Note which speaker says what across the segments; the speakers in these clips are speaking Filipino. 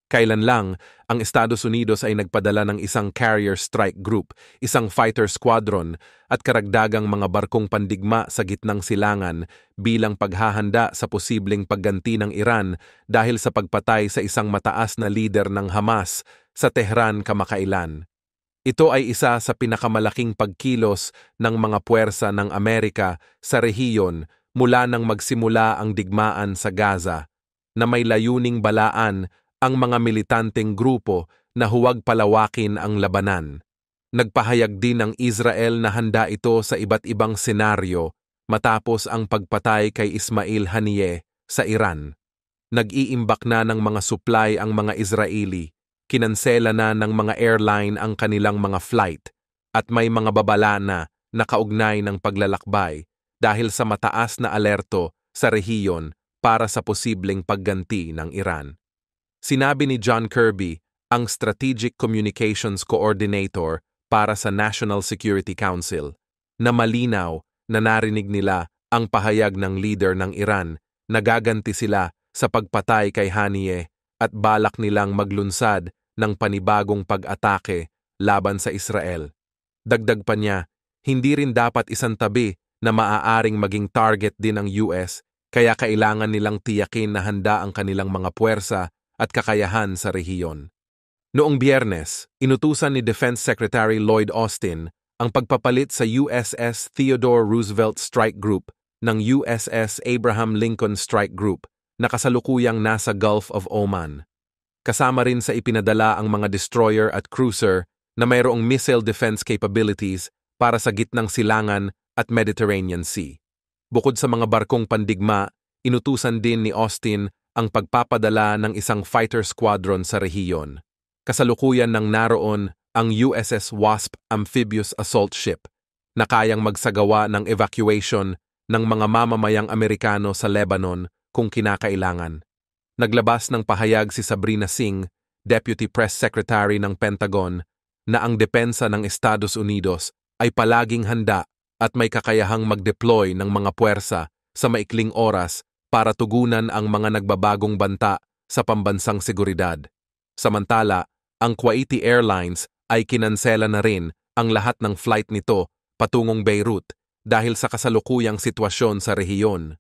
Speaker 1: Kailan lang, ang Estados Unidos ay nagpadala ng isang carrier strike group, isang fighter squadron at karagdagang mga barkong pandigma sa gitnang silangan bilang paghahanda sa posibleng pagganti ng Iran dahil sa pagpatay sa isang mataas na lider ng Hamas sa Tehran kamakailan. Ito ay isa sa pinakamalaking pagkilos ng mga puwersa ng Amerika sa rehiyon mula nang magsimula ang digmaan sa Gaza, na may layuning balaan ang mga militanteng grupo na huwag palawakin ang labanan. Nagpahayag din ang Israel na handa ito sa iba't ibang senaryo matapos ang pagpatay kay Ismail Haniyeh sa Iran. Nag-iimbak na ng mga supply ang mga Israeli, kinansela na ng mga airline ang kanilang mga flight, at may mga babala na nakaugnay ng paglalakbay dahil sa mataas na alerto sa rehiyon para sa posibleng pagganti ng Iran. Sinabi ni John Kirby, ang Strategic Communications Coordinator para sa National Security Council, na malinaw na narinig nila ang pahayag ng leader ng Iran na gaganti sila sa pagpatay kay Haniyeh at balak nilang maglunsad ng panibagong pag-atake laban sa Israel. Dagdag pa niya, hindi rin dapat isantabi na maaaring maging target din ang US, kaya kailangan nilang tiyakin na handa ang kanilang mga puwersa at kakayahan sa rehiyon. Noong Biyernes, inutusan ni Defense Secretary Lloyd Austin ang pagpapalit sa USS Theodore Roosevelt Strike Group ng USS Abraham Lincoln Strike Group na kasalukuyang nasa Gulf of Oman. Kasama rin sa ipinadala ang mga destroyer at cruiser na mayroong missile defense capabilities para sa gitnang silangan at Mediterranean Sea. Bukod sa mga barkong pandigma, inutusan din ni Austin ang pagpapadala ng isang fighter squadron sa rehiyon. Kasalukuyan ng naroon ang USS Wasp Amphibious Assault Ship na kayang magsagawa ng evacuation ng mga mamamayang Amerikano sa Lebanon kung kinakailangan. Naglabas ng pahayag si Sabrina Singh, Deputy Press Secretary ng Pentagon, na ang depensa ng Estados Unidos ay palaging handa at may kakayahang mag-deploy ng mga puwersa sa maikling oras para tugunan ang mga nagbabagong banta sa pambansang seguridad. Samantala, ang Kuwaiti Airlines ay kinansela na rin ang lahat ng flight nito patungong Beirut dahil sa kasalukuyang sitwasyon sa rehiyon.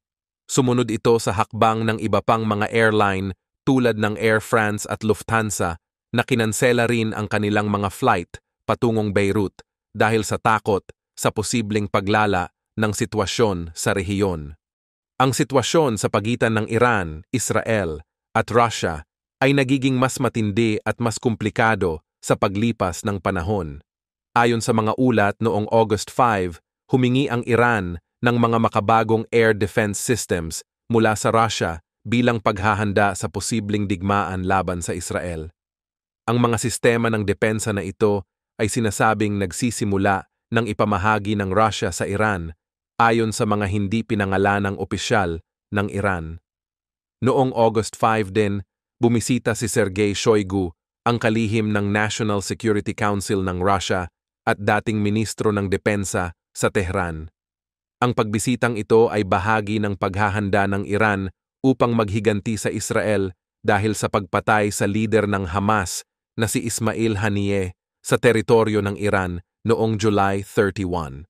Speaker 1: Sumunod ito sa hakbang ng iba pang mga airline tulad ng Air France at Lufthansa na kinansela rin ang kanilang mga flight patungong Beirut dahil sa takot sa posibleng paglala ng sitwasyon sa rehiyon. Ang sitwasyon sa pagitan ng Iran, Israel at Russia ay nagiging mas matindi at mas komplikado sa paglipas ng panahon. Ayon sa mga ulat noong August 5, humingi ang Iran ng mga makabagong air defense systems mula sa Russia bilang paghahanda sa posibleng digmaan laban sa Israel. Ang mga sistema ng depensa na ito ay sinasabing nagsisimula ng ipamahagi ng Russia sa Iran ayon sa mga hindi pinangalanang opisyal ng Iran. Noong August 5 din, bumisita si Sergei Shoigu, ang kalihim ng National Security Council ng Russia at dating ministro ng depensa sa Tehran. Ang pagbisitang ito ay bahagi ng paghahanda ng Iran upang maghiganti sa Israel dahil sa pagpatay sa lider ng Hamas na si Ismail Haniyeh sa teritoryo ng Iran noong July 31.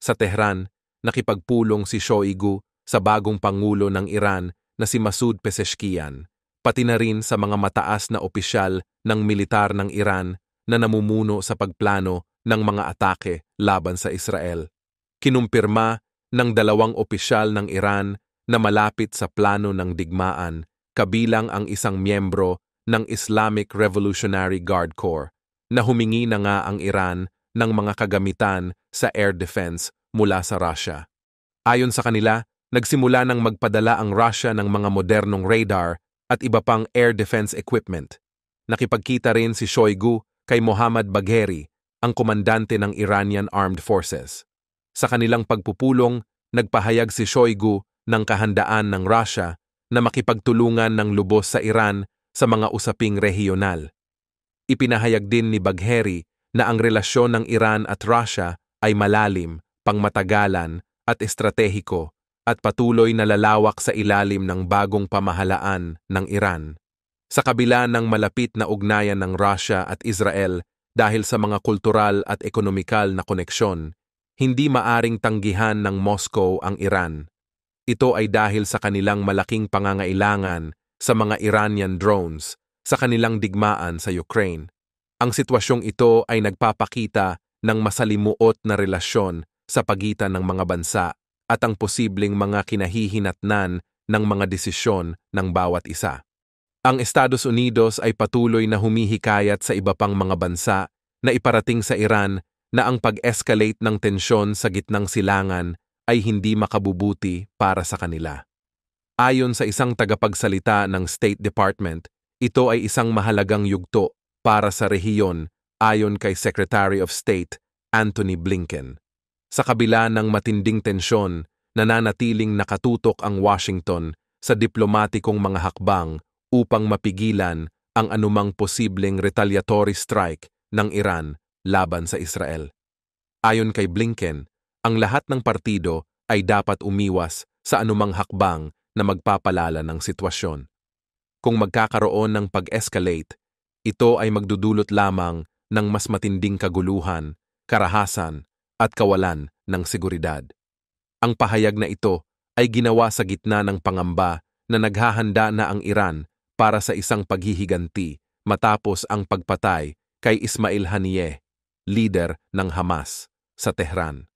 Speaker 1: Sa Tehran, nakipagpulong si Shoigu sa bagong pangulo ng Iran na si Masoud Pezeshkian, pati na rin sa mga mataas na opisyal ng militar ng Iran na namumuno sa pagplano ng mga atake laban sa Israel. Kinumpirma ng dalawang opisyal ng Iran na malapit sa plano ng digmaan, kabilang ang isang miyembro ng Islamic Revolutionary Guard Corps, na humingi na nga ang Iran ng mga kagamitan sa air defense mula sa Russia. Ayon sa kanila, nagsimula ng magpadala ang Russia ng mga modernong radar at iba pang air defense equipment. Nakipagkita rin si Shoigu kay Mohammad Bagheri, ang komandante ng Iranian Armed Forces. Sa kanilang pagpupulong, nagpahayag si Shoigu ng kahandaan ng Russia na makipagtulungan ng lubos sa Iran sa mga usaping rehiyonal. Ipinahayag din ni Bagheri na ang relasyon ng Iran at Russia ay malalim, pangmatagalan at estratehiko at patuloy na lalawak sa ilalim ng bagong pamahalaan ng Iran. Sa kabila ng malapit na ugnayan ng Russia at Israel dahil sa mga kultural at ekonomikal na koneksyon, hindi maaring tanggihan ng Moscow ang Iran. Ito ay dahil sa kanilang malaking pangangailangan sa mga Iranian drones sa kanilang digmaan sa Ukraine. Ang sitwasyong ito ay nagpapakita ng masalimuot na relasyon sa pagitan ng mga bansa at ang posibleng mga kinahihinatnan ng mga desisyon ng bawat isa. Ang Estados Unidos ay patuloy na humihikayat sa iba pang mga bansa na iparating sa Iran na ang pag-escalate ng tensyon sa gitnang silangan ay hindi makabubuti para sa kanila. Ayon sa isang tagapagsalita ng State Department, ito ay isang mahalagang yugto para sa rehiyon ayon kay Secretary of State Antony Blinken. Sa kabila ng matinding tensyon, nananatiling nakatutok ang Washington sa diplomatikong mga hakbang upang mapigilan ang anumang posibleng retaliatory strike ng Iran laban sa Israel. Ayon kay Blinken, ang lahat ng partido ay dapat umiwas sa anumang hakbang na magpapalala ng sitwasyon. Kung magkakaroon ng pag-escalate, ito ay magdudulot lamang ng mas matinding kaguluhan, karahasan, at kawalan ng seguridad. Ang pahayag na ito ay ginawa sa gitna ng pangamba na naghahanda na ang Iran para sa isang paghihiganti matapos ang pagpatay kay Ismail Haniyeh, leader ng Hamas, sa Tehran.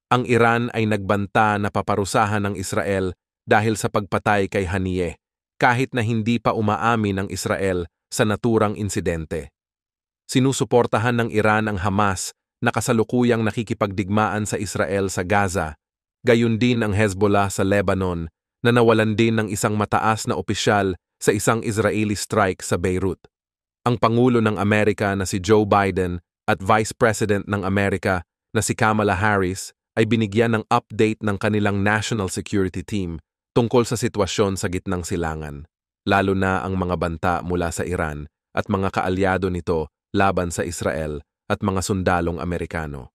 Speaker 1: Ang Iran ay nagbanta na paparusahan ng Israel dahil sa pagpatay kay Haniyeh, kahit na hindi pa umaamin ang Israel sa naturang insidente. Sinusuportahan ng Iran ang Hamas na kasalukuyang nakikipagdigmaan sa Israel sa Gaza, gayon din ang Hezbollah sa Lebanon na nawalan din ng isang mataas na opisyal sa isang Israeli strike sa Beirut. Ang Pangulo ng Amerika na si Joe Biden at Vice President ng Amerika na si Kamala Harris ay binigyan ng update ng kanilang National Security Team tungkol sa sitwasyon sa gitnang silangan, lalo na ang mga banta mula sa Iran at mga kaalyado nito laban sa Israel at mga sundalong Amerikano.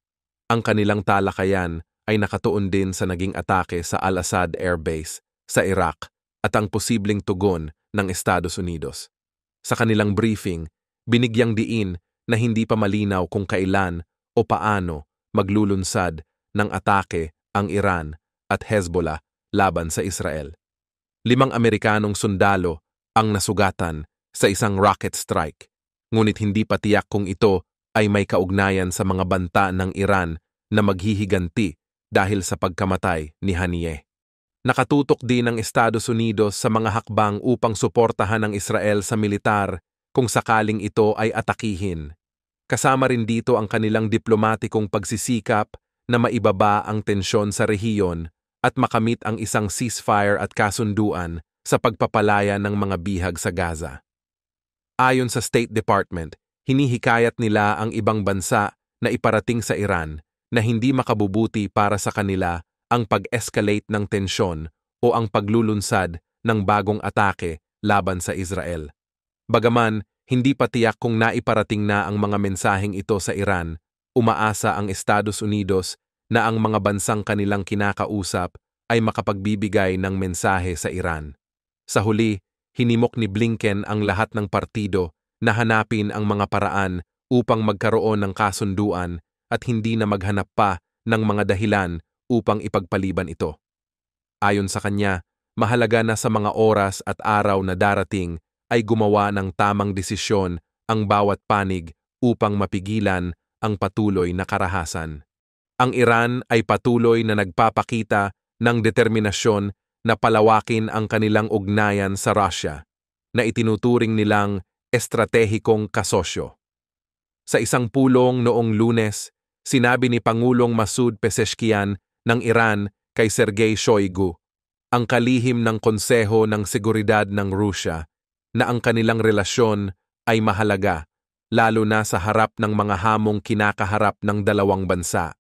Speaker 1: Ang kanilang talakayan ay nakatuon din sa naging atake sa Al-Assad Air Base sa Iraq at ang posibleng tugon ng Estados Unidos. Sa kanilang briefing, binigyang diin na hindi pa malinaw kung kailan o paano maglulunsad ng atake ang Iran at Hezbollah laban sa Israel. 5 Amerikanong sundalo ang nasugatan sa isang rocket strike, ngunit hindi pa tiyak kung ito ay may kaugnayan sa mga banta ng Iran na maghihiganti dahil sa pagkamatay ni Haniyeh. Nakatutok din ang Estados Unidos sa mga hakbang upang suportahan ang Israel sa militar kung sakaling ito ay atakihin. Kasama rin dito ang kanilang diplomatikong pagsisikap na maibaba ang tensyon sa rehiyon at makamit ang isang ceasefire at kasunduan sa pagpapalaya ng mga bihag sa Gaza. Ayon sa State Department, hinihikayat nila ang ibang bansa na iparating sa Iran na hindi makabubuti para sa kanila ang pag-escalate ng tensyon o ang paglulunsad ng bagong atake laban sa Israel. Bagaman, hindi pa tiyak kung naiparating na ang mga mensaheng ito sa Iran, umaasa ang Estados Unidos na ang mga bansang kanilang kinakausap ay makapagbibigay ng mensahe sa Iran. Sa huli, hinimok ni Blinken ang lahat ng partido na hanapin ang mga paraan upang magkaroon ng kasunduan at hindi na maghanap pa ng mga dahilan upang ipagpaliban ito. Ayon sa kanya, mahalaga na sa mga oras at araw na darating ay gumawa ng tamang desisyon ang bawat panig upang mapigilan ang patuloy na karahasan. Ang Iran ay patuloy na nagpapakita ng determinasyon na palawakin ang kanilang ugnayan sa Russia, na itinuturing nilang estratehikong kasosyo. Sa isang pulong noong Lunes, sinabi ni Pangulong Masoud Pezeshkian ng Iran kay Sergei Shoigu, ang kalihim ng Konseho ng Seguridad ng Rusya, na ang kanilang relasyon ay mahalaga, lalo na sa harap ng mga hamong kinakaharap ng dalawang bansa.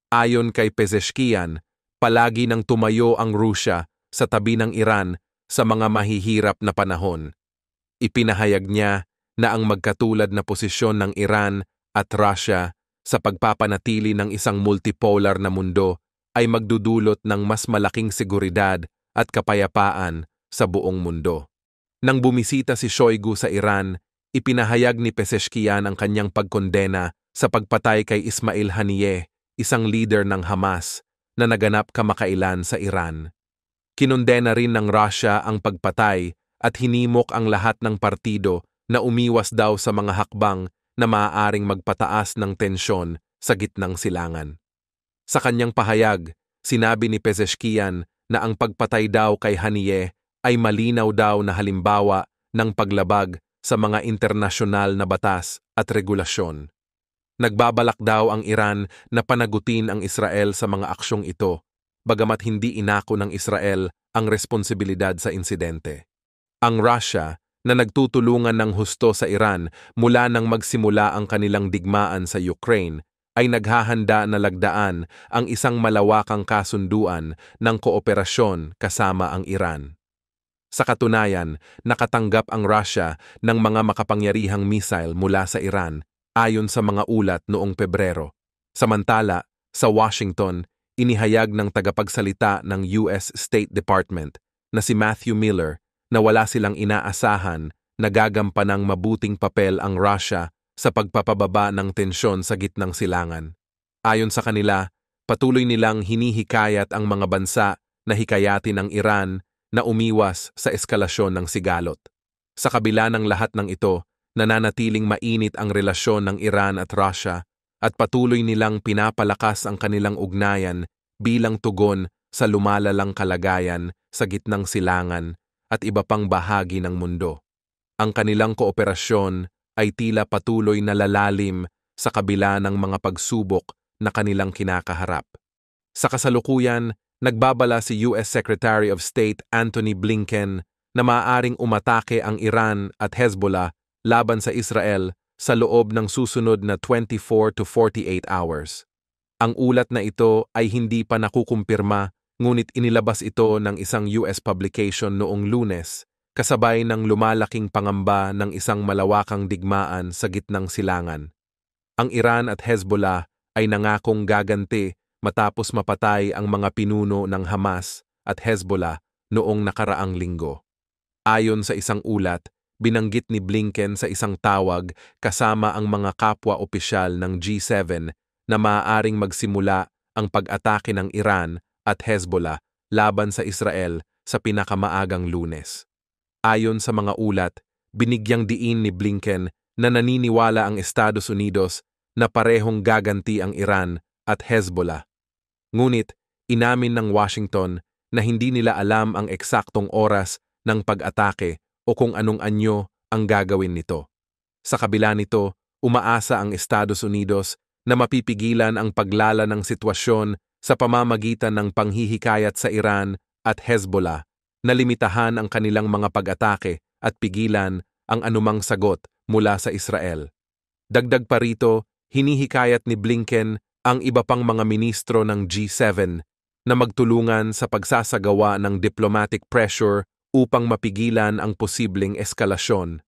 Speaker 1: Ayon kay Pezeshkian, palagi nang tumayo ang Rusya sa tabi ng Iran sa mga mahihirap na panahon. Ipinahayag niya na ang magkatulad na posisyon ng Iran at Russia sa pagpapanatili ng isang multipolar na mundo ay magdudulot ng mas malaking seguridad at kapayapaan sa buong mundo. Nang bumisita si Shoigu sa Iran, ipinahayag ni Pezeshkian ang kanyang pagkondena sa pagpatay kay Ismail Haniyeh, isang leader ng Hamas na naganap kamakailan sa Iran. Kinondena rin ng Russia ang pagpatay at hinimok ang lahat ng partido na umiwas daw sa mga hakbang na maaaring magpataas ng tensyon sa gitnang silangan. Sa kanyang pahayag, sinabi ni Pezeshkian na ang pagpatay daw kay Haniyeh ay malinaw daw na halimbawa ng paglabag sa mga internasyonal na batas at regulasyon. Nagbabalak daw ang Iran na panagutin ang Israel sa mga aksyong ito, bagamat hindi inako ng Israel ang responsibilidad sa insidente. Ang Russia, na nagtutulungan ng husto sa Iran mula nang magsimula ang kanilang digmaan sa Ukraine, ay naghahanda na lagdaan ang isang malawakang kasunduan ng kooperasyon kasama ang Iran. Sa katunayan, nakatanggap ang Russia ng mga makapangyarihang missile mula sa Iran ayon sa mga ulat noong Pebrero. Samantala, sa Washington, inihayag ng tagapagsalita ng US State Department na si Matthew Miller na wala silang inaasahan na gagampanang mabuting papel ang Russia sa pagpapababa ng tensyon sa gitnang silangan. Ayon sa kanila, patuloy nilang hinihikayat ang mga bansa na hikayatin ang Iran na umiwas sa eskalasyon ng sigalot. Sa kabila ng lahat ng ito, nananatiling mainit ang relasyon ng Iran at Russia at patuloy nilang pinapalakas ang kanilang ugnayan bilang tugon sa lumalalang kalagayan sa gitnang silangan at iba pang bahagi ng mundo. Ang kanilang kooperasyon ay tila patuloy na lalalim sa kabila ng mga pagsubok na kanilang kinakaharap. Sa kasalukuyan, nagbabala si US Secretary of State Antony Blinken na maaaring umatake ang Iran at Hezbollah laban sa Israel sa loob ng susunod na 24 to 48 hours. Ang ulat na ito ay hindi pa nakukumpirma, ngunit inilabas ito ng isang US publication noong Lunes, kasabay ng lumalaking pangamba ng isang malawakang digmaan sa gitnang silangan. Ang Iran at Hezbollah ay nangakong gaganti matapos mapatay ang mga pinuno ng Hamas at Hezbollah noong nakaraang linggo. Ayon sa isang ulat, binanggit ni Blinken sa isang tawag kasama ang mga kapwa-opisyal ng G7 na maaaring magsimula ang pag-atake ng Iran at Hezbollah laban sa Israel sa pinakamaagang Lunes. Ayon sa mga ulat, binigyang diin ni Blinken na naniniwala ang Estados Unidos na parehong gaganti ang Iran at Hezbollah. Ngunit, inamin ng Washington na hindi nila alam ang eksaktong oras ng pag-atake o kung anong anyo ang gagawin nito. Sa kabila nito, umaasa ang Estados Unidos na mapipigilan ang paglala ng sitwasyon sa pamamagitan ng panghihikayat sa Iran at Hezbollah na limitahan ang kanilang mga pag-atake at pigilan ang anumang sagot mula sa Israel. Dagdag pa rito, hinihikayat ni Blinken ang iba pang mga ministro ng G7 na magtulungan sa pagsasagawa ng diplomatic pressure upang mapigilan ang posibleng eskalasyon.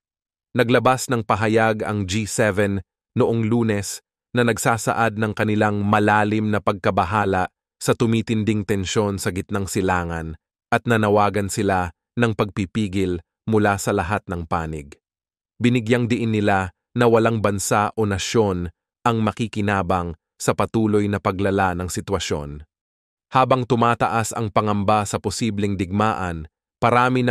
Speaker 1: Naglabas ng pahayag ang G7 noong Lunes na nagsasaad ng kanilang malalim na pagkabahala sa tumitinding tensyon sa gitnang silangan at nanawagan sila ng pagpipigil mula sa lahat ng panig. Binigyang diin nila na walang bansa o nasyon ang makikinabang sa patuloy na paglala ng sitwasyon. Habang tumataas ang pangamba sa posibleng digmaan, parami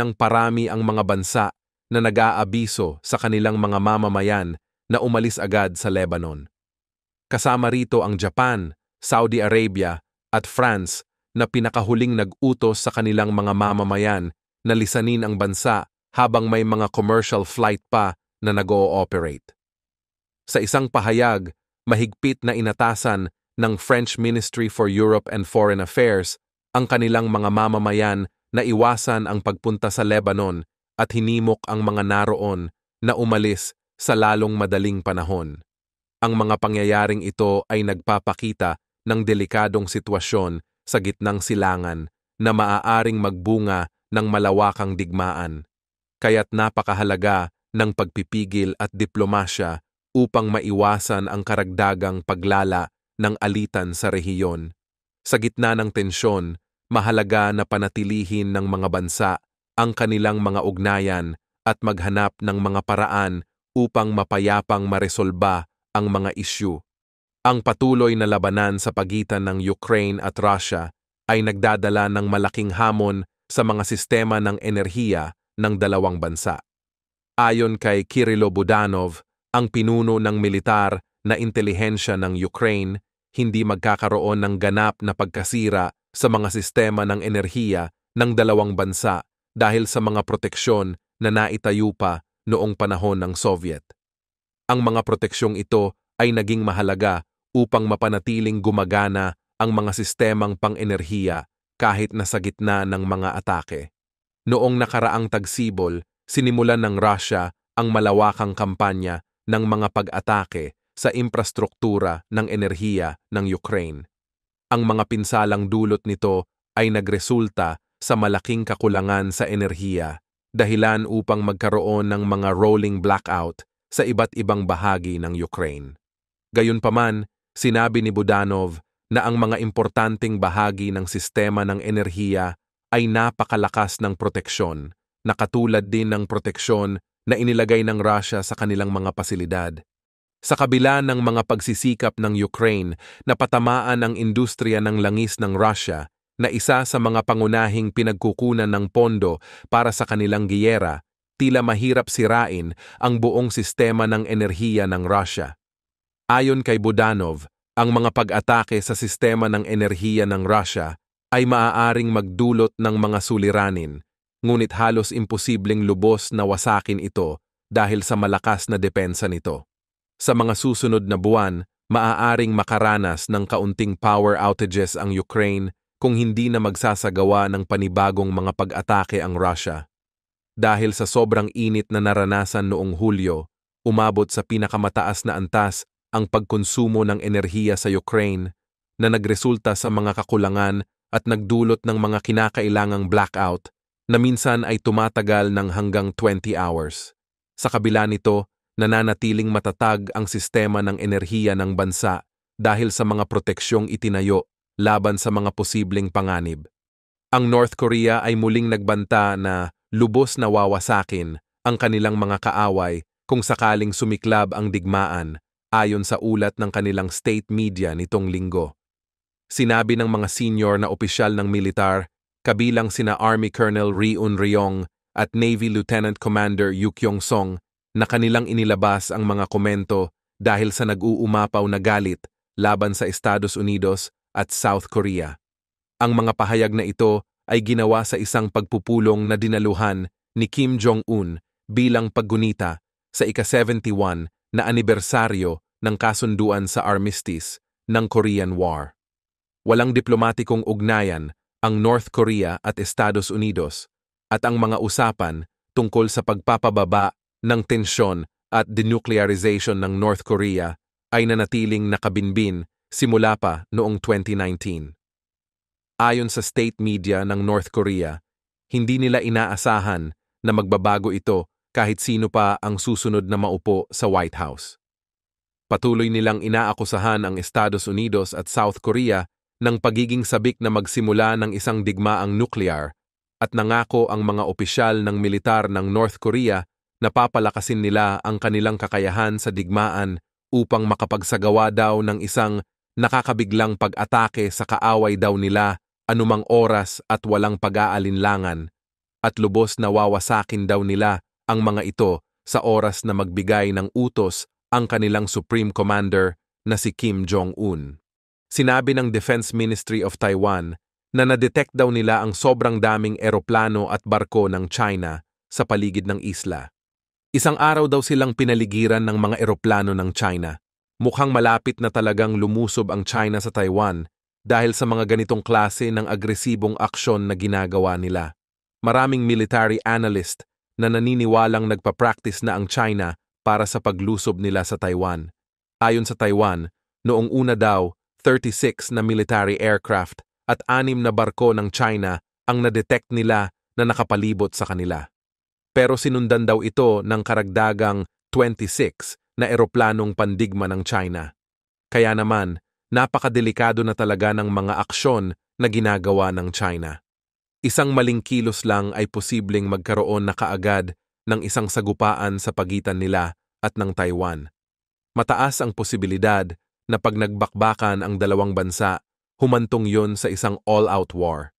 Speaker 1: ang mga bansa na nag-aabiso sa kanilang mga mamamayan na umalis agad sa Lebanon. Kasama rito ang Japan, Saudi Arabia at France na pinakahuling nag-utos sa kanilang mga mamamayan na lisanin ang bansa habang may mga commercial flight pa na nag-ooperate. Sa isang pahayag, mahigpit na inatasan ng French Ministry for Europe and Foreign Affairs ang kanilang mga mamamayan na iwasan ang pagpunta sa Lebanon at hinimok ang mga naroon na umalis sa lalong madaling panahon. Ang mga pangyayaring ito ay nagpapakita ng delikadong sitwasyon sa gitnang silangan na maaaring magbunga ng malawakang digmaan. Kaya't napakahalaga ng pagpipigil at diplomasya upang maiwasan ang karagdagang paglala ng alitan sa rehiyon. Sa gitna ng tensyon, mahalaga na panatilihin ng mga bansa ang kanilang mga ugnayan at maghanap ng mga paraan upang mapayapang maresolba ang mga isyu. Ang patuloy na labanan sa pagitan ng Ukraine at Russia ay nagdadala ng malaking hamon sa mga sistema ng enerhiya ng dalawang bansa. Ayon kay Kirilo Budanov, ang pinuno ng militar na intelihensya ng Ukraine, hindi magkakaroon ng ganap na pagkasira sa mga sistema ng enerhiya ng dalawang bansa dahil sa mga proteksyon na naitayo pa noong panahon ng Soviet. Ang mga proteksyong ito ay naging mahalaga upang mapanatiling gumagana ang mga sistemang pang-enerhiya kahit nasa gitna ng mga atake. Noong nakaraang tagsibol, sinimulan ng Russia ang malawakang kampanya ng mga pag-atake sa infrastruktura ng enerhiya ng Ukraine. Ang mga pinsalang dulot nito ay nagresulta sa malaking kakulangan sa enerhiya, dahilan upang magkaroon ng mga rolling blackout sa iba't ibang bahagi ng Ukraine. Gayunpaman, sinabi ni Budanov na ang mga importanteng bahagi ng sistema ng enerhiya ay napakalakas ng proteksyon, na katulad din ng proteksyon na inilagay ng Russia sa kanilang mga pasilidad. Sa kabila ng mga pagsisikap ng Ukraine na patamaan ang industriya ng langis ng Russia, na isa sa mga pangunahing pinagkukunan ng pondo para sa kanilang giyera, tila mahirap sirain ang buong sistema ng enerhiya ng Russia. Ayon kay Budanov, ang mga pag-atake sa sistema ng enerhiya ng Russia ay maaaring magdulot ng mga suliranin, ngunit halos imposibleng lubos na wasakin ito dahil sa malakas na depensa nito. Sa mga susunod na buwan, maaaring makaranas ng kaunting power outages ang Ukraine kung hindi na magsasagawa ng panibagong mga pag-atake ang Russia. Dahil sa sobrang init na naranasan noong Hulyo, umabot sa pinakamataas na antas ang pagkonsumo ng enerhiya sa Ukraine na nagresulta sa mga kakulangan at nagdulot ng mga kinakailangang blackout na minsan ay tumatagal ng hanggang 20 hours. Sa kabila nito, nananatiling matatag ang sistema ng enerhiya ng bansa dahil sa mga proteksyong itinayo laban sa mga posibleng panganib. Ang North Korea ay muling nagbanta na lubos na wawasakin ang kanilang mga kaaway kung sakaling sumiklab ang digmaan, ayon sa ulat ng kanilang state media nitong linggo. Sinabi ng mga senior na opisyal ng militar, kabilang sina Army Colonel Ri Un-ryong at Navy Lieutenant Commander Yu Kyong-song, na kanilang inilabas ang mga komento dahil sa nag-uumapaw na galit laban sa Estados Unidos at South Korea. Ang mga pahayag na ito ay ginawa sa isang pagpupulong na dinaluhan ni Kim Jong-un bilang paggunita sa ika-71 na anibersaryo ng kasunduan sa armistice ng Korean War. Walang diplomatikong ugnayan ang North Korea at Estados Unidos at ang mga usapan tungkol sa pagpapababa ng tensyon at denuclearization ng North Korea ay nanatiling nakabinbin simula pa noong 2019. Ayon sa state media ng North Korea, hindi nila inaasahan na magbabago ito kahit sino pa ang susunod na maupo sa White House. Patuloy nilang inaakusahan ang Estados Unidos at South Korea ng pagiging sabik na magsimula ng isang digmaang nuklear at nangako ang mga opisyal ng militar ng North Korea na papalakasin nila ang kanilang kakayahan sa digmaan upang makapagsagawa daw ng isang nakakabiglang pag-atake sa kaaway daw nila anumang oras at walang pag-aalinlangan, at lubos na wawasakin daw nila ang mga ito sa oras na magbigay ng utos ang kanilang Supreme Commander na si Kim Jong-un. Sinabi ng Defense Ministry of Taiwan na na-detect daw nila ang sobrang daming eroplano at barko ng China sa paligid ng isla. Isang araw daw silang pinaligiran ng mga eroplano ng China. Mukhang malapit na talagang lumusob ang China sa Taiwan dahil sa mga ganitong klase ng agresibong aksyon na ginagawa nila. Maraming military analyst na naniniwalang nagpa-practice na ang China para sa paglusob nila sa Taiwan. Ayon sa Taiwan, noong una daw, 36 na military aircraft at 6 na barko ng China ang na-detect nila na nakapalibot sa kanila. Pero sinundan daw ito ng karagdagang 26 na eroplanong pandigma ng China. Kaya naman, napakadelikado na talaga ng mga aksyon na ginagawa ng China. Isang maling kilos lang ay posibleng magkaroon na kaagad ng isang sagupaan sa pagitan nila at ng Taiwan. Mataas ang posibilidad na pag nagbakbakan ang dalawang bansa, humantong yon sa isang all-out war.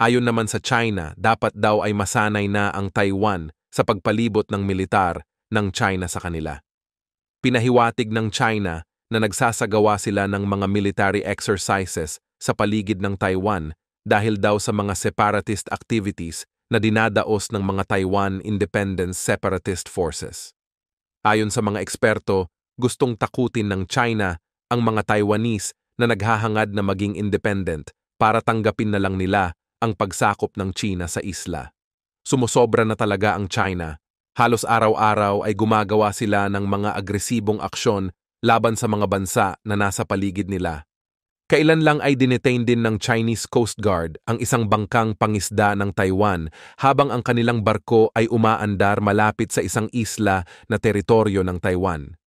Speaker 1: Ayon naman sa China, dapat daw ay masanay na ang Taiwan sa pagpalibot ng militar ng China sa kanila. Pinahiwatig ng China na nagsasagawa sila ng mga military exercises sa paligid ng Taiwan dahil daw sa mga separatist activities na dinadaos ng mga Taiwan Independence Separatist Forces. Ayon sa mga eksperto, gustong takutin ng China ang mga Taiwanese na naghahangad na maging independent para tanggapin na lang nila ang pagsakop ng China sa isla. Sumusobra na talaga ang China. Halos araw-araw ay gumagawa sila ng mga agresibong aksyon laban sa mga bansa na nasa paligid nila. Kailan lang ay dinetain din ng Chinese Coast Guard ang isang bangkang pangisda ng Taiwan habang ang kanilang barko ay umaandar malapit sa isang isla na teritoryo ng Taiwan.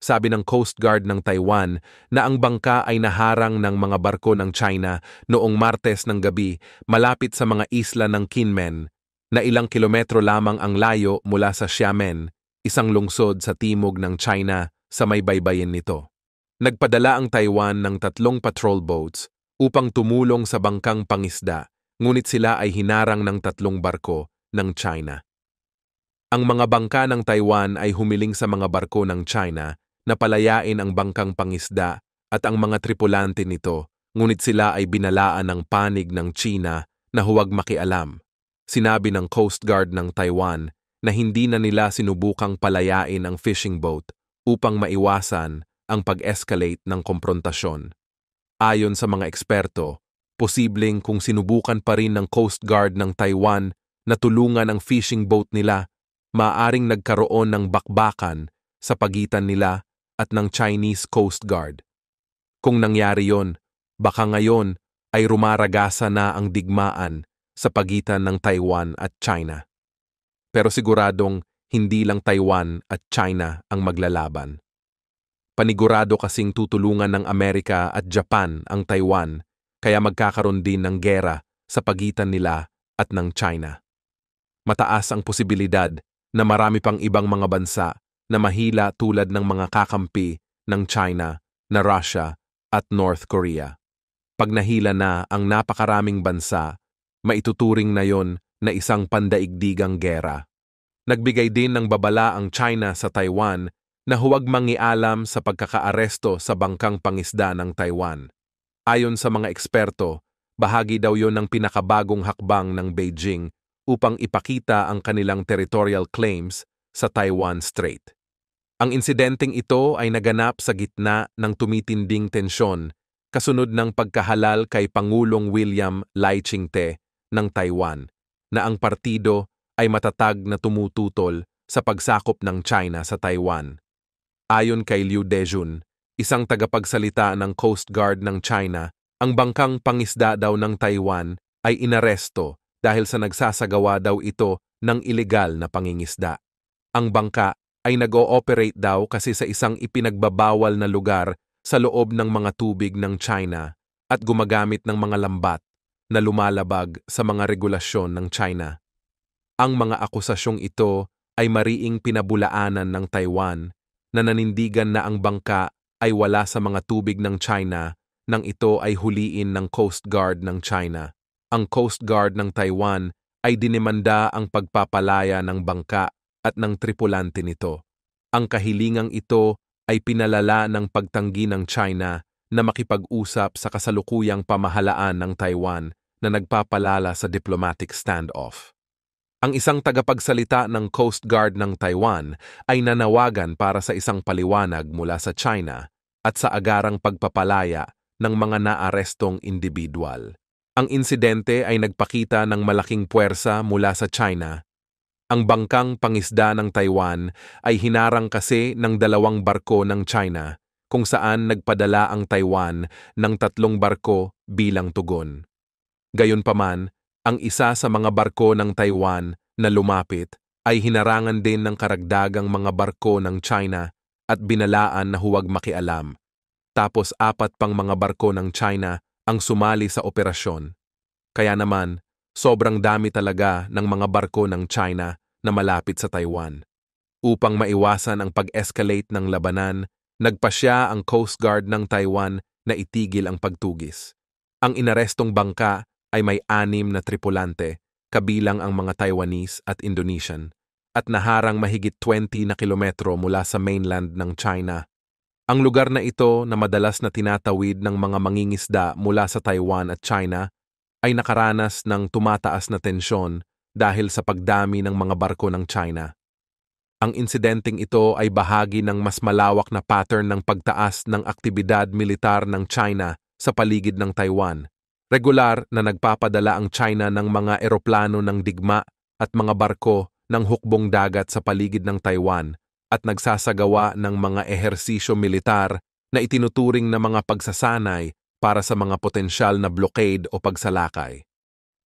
Speaker 1: Sabi ng Coast Guard ng Taiwan na ang bangka ay naharang ng mga barko ng China noong Martes ng gabi malapit sa mga isla ng Kinmen, na ilang kilometro lamang ang layo mula sa Xiamen, isang lungsod sa timog ng China sa may baybayin nito. Nagpadala ang Taiwan ng 3 patrol boats upang tumulong sa bangkang pangisda, ngunit sila ay hinarang ng 3 barko ng China. Ang mga bangka ng Taiwan ay humiling sa mga barko ng China na palayain ang bangkang pangisda at ang mga tripulante nito, ngunit sila ay binalaan ng panig ng China na huwag makialam. Sinabi ng Coast Guard ng Taiwan na hindi na nila sinubukang palayain ang fishing boat upang maiwasan ang pag-escalate ng komprontasyon. Ayon sa mga eksperto, posibleng kung sinubukan pa rin ng Coast Guard ng Taiwan na tulungan ang fishing boat nila, maaaring nagkaroon ng bakbakan sa pagitan nila at ng Chinese Coast Guard. Kung nangyari yon, baka ngayon ay rumaragasa na ang digmaan sa pagitan ng Taiwan at China. Pero siguradong hindi lang Taiwan at China ang maglalaban. Panigurado kasing tutulungan ng Amerika at Japan ang Taiwan, kaya magkakaroon din ng gera sa pagitan nila at ng China. Mataas ang posibilidad na marami pang ibang mga bansa na mahila tulad ng mga kakampi ng China na Russia at North Korea. Pag nahila na ang napakaraming bansa, maituturing na yon na isang pandaigdigang gera. Nagbigay din ng babala ang China sa Taiwan na huwag mangialam sa pagkakaaresto sa bangkang pangisda ng Taiwan. Ayon sa mga eksperto, bahagi daw yon ng pinakabagong hakbang ng Beijing upang ipakita ang kanilang territorial claims sa Taiwan Strait. Ang insidenteng ito ay naganap sa gitna ng tumitinding tensyon kasunod ng pagkahalal kay Pangulong William Lai Ching-te ng Taiwan na ang partido ay matatag na tumututol sa pagsakop ng China sa Taiwan. Ayon kay Liu Dejun, isang tagapagsalita ng Coast Guard ng China, ang bangkang pangisda daw ng Taiwan ay inaresto dahil sa nagsasagawa daw ito ng ilegal na pangingisda. Ang bangka ay nag-ooperate daw kasi sa isang ipinagbabawal na lugar sa loob ng mga tubig ng China at gumagamit ng mga lambat na lumalabag sa mga regulasyon ng China. Ang mga akusasyong ito ay mariing pinabulaanan ng Taiwan na nanindigan na ang bangka ay wala sa mga tubig ng China nang ito ay huliin ng Coast Guard ng China. Ang Coast Guard ng Taiwan ay dinimanda ang pagpapalaya ng bangka at ng tripulante nito. Ang kahilingang ito ay pinalala ng pagtanggi ng China na makipag-usap sa kasalukuyang pamahalaan ng Taiwan na nagpapalala sa diplomatic standoff. Ang isang tagapagsalita ng Coast Guard ng Taiwan ay nanawagan para sa isang paliwanag mula sa China at sa agarang pagpapalaya ng mga naarestong individual. Ang insidente ay nagpakita ng malaking puwersa mula sa China. Ang bangkang pangisda ng Taiwan ay hinarang kasi ng 2 barko ng China kung saan nagpadala ang Taiwan ng 3 barko bilang tugon. Gayunpaman, ang isa sa mga barko ng Taiwan na lumapit ay hinarangan din ng karagdagang mga barko ng China at binalaan na huwag makialam. Tapos 4 pang mga barko ng China ang sumali sa operasyon. Kaya naman, sobrang dami talaga ng mga barko ng China na malapit sa Taiwan. Upang maiwasan ang pag-escalate ng labanan, nagpasya ang Coast Guard ng Taiwan na itigil ang pagtugis. Ang inarestong bangka ay may 6 na tripulante, kabilang ang mga Taiwanese at Indonesian, at naharang mahigit 20 na kilometro mula sa mainland ng China. Ang lugar na ito na madalas na tinatawid ng mga mangingisda mula sa Taiwan at China ay nakaranas ng tumataas na tensyon dahil sa pagdami ng mga barko ng China. Ang insidenteng ito ay bahagi ng mas malawak na pattern ng pagtaas ng aktibidad militar ng China sa paligid ng Taiwan. Regular na nagpapadala ang China ng mga eroplano ng digma at mga barko ng hukbong dagat sa paligid ng Taiwan at nagsasagawa ng mga ehersisyo militar na itinuturing na mga pagsasanay para sa mga potensyal na blockade o pagsalakay.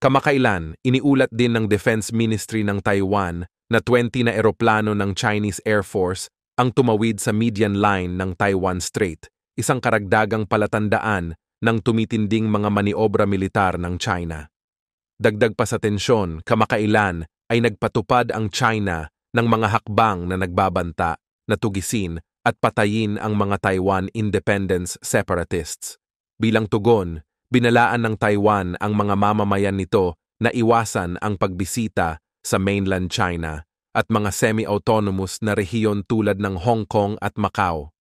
Speaker 1: Kamakailan, iniulat din ng Defense Ministry ng Taiwan na 20 na eroplano ng Chinese Air Force ang tumawid sa median line ng Taiwan Strait, isang karagdagang palatandaan ng tumitinding mga maniobra militar ng China. Dagdag pa sa tensyon, kamakailan ay nagpatupad ang China ng mga hakbang na nagbabanta na tugisin at patayin ang mga Taiwan independence separatists. Bilang tugon, binalaan ng Taiwan ang mga mamamayan nito na iwasan ang pagbisita sa mainland China at mga semi-autonomous na rehiyon tulad ng Hong Kong at Macau.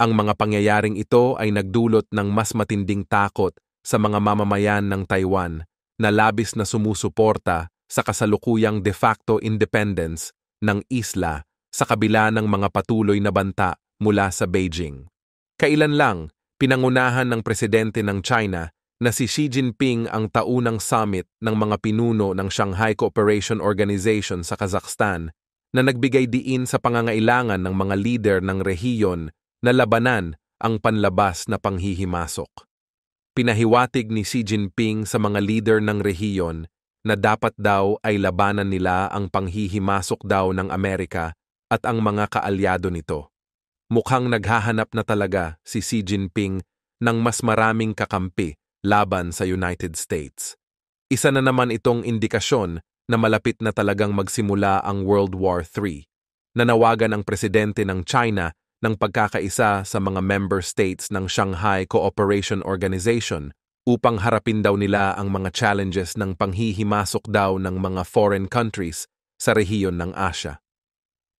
Speaker 1: Ang mga pangyayaring ito ay nagdulot ng mas matinding takot sa mga mamamayan ng Taiwan na labis na sumusuporta sa kasalukuyang de facto independence ng isla sa kabila ng mga patuloy na banta mula sa Beijing. Kailan lang, pinangunahan ng presidente ng China na si Xi Jinping ang taunang summit ng mga pinuno ng Shanghai Cooperation Organization sa Kazakhstan na nagbigay diin sa pangangailangan ng mga lider ng rehiyon na labanan ang panlabas na panghihimasok. Pinahiwatig ni Xi Jinping sa mga lider ng rehiyon na dapat daw ay labanan nila ang panghihimasok daw ng Amerika at ang mga kaalyado nito. Mukhang naghahanap na talaga si Xi Jinping ng mas maraming kakampi laban sa United States. Isa na naman itong indikasyon na malapit na talagang magsimula ang World War III. Nanawagan ang presidente ng China ng pagkakaisa sa mga member states ng Shanghai Cooperation Organization upang harapin daw nila ang mga challenges ng panghihimasok daw ng mga foreign countries sa rehiyon ng Asia.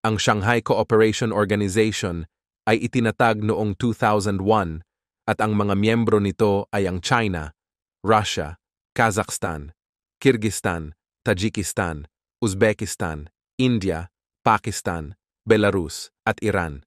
Speaker 1: Ang Shanghai Cooperation Organization ay itinatag noong 2001 at ang mga miyembro nito ay ang China, Russia, Kazakhstan, Kyrgyzstan, Tajikistan, Uzbekistan, India, Pakistan, Belarus at Iran.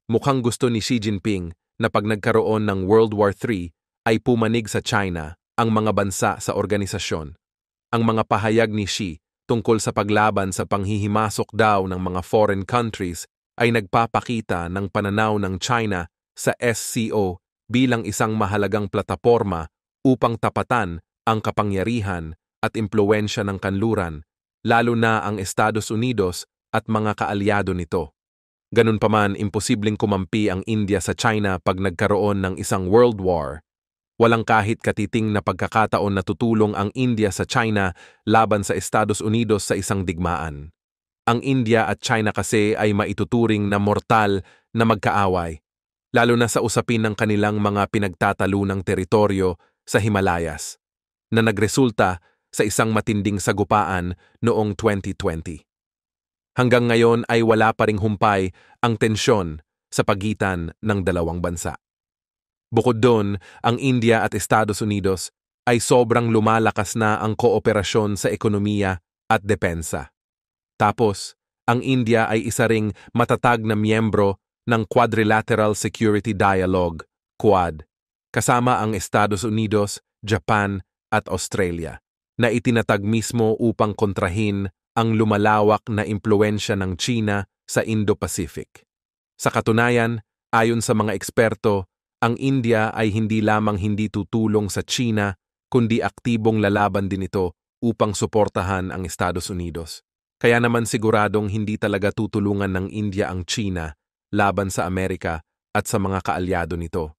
Speaker 1: Mukhang gusto ni Xi Jinping na pag nagkaroon ng World War III ay pumanig sa China ang mga bansa sa organisasyon. Ang mga pahayag ni Xi tungkol sa paglaban sa panghihimasok daw ng mga foreign countries ay nagpapakita ng pananaw ng China sa SCO bilang isang mahalagang plataporma upang tapatan ang kapangyarihan at impluwensya ng kanluran, lalo na ang Estados Unidos at mga kaalyado nito. Ganun pa man, imposibleng kumampi ang India sa China pag nagkaroon ng isang world war. Walang kahit katiting na pagkakataon na tutulong ang India sa China laban sa Estados Unidos sa isang digmaan. Ang India at China kasi ay maituturing na mortal na magkaaway, lalo na sa usapin ng kanilang mga pinagtatalunang teritoryo sa Himalayas, na nagresulta sa isang matinding sagupaan noong 2020. Hanggang ngayon ay wala pa ring humpay ang tensyon sa pagitan ng dalawang bansa. Bukod doon, ang India at Estados Unidos ay sobrang lumalakas na ang kooperasyon sa ekonomiya at depensa. Tapos, ang India ay isa ring matatag na miyembro ng Quadrilateral Security Dialogue, Quad, kasama ang Estados Unidos, Japan at Australia, na itinatag mismo upang kontrahin ang lumalawak na impluwensya ng China sa Indo-Pacific. Sa katunayan, ayon sa mga eksperto, ang India ay hindi lamang hindi tutulong sa China, kundi aktibong lalaban din ito upang suportahan ang Estados Unidos. Kaya naman siguradong hindi talaga tutulungan ng India ang China laban sa Amerika at sa mga kaalyado nito.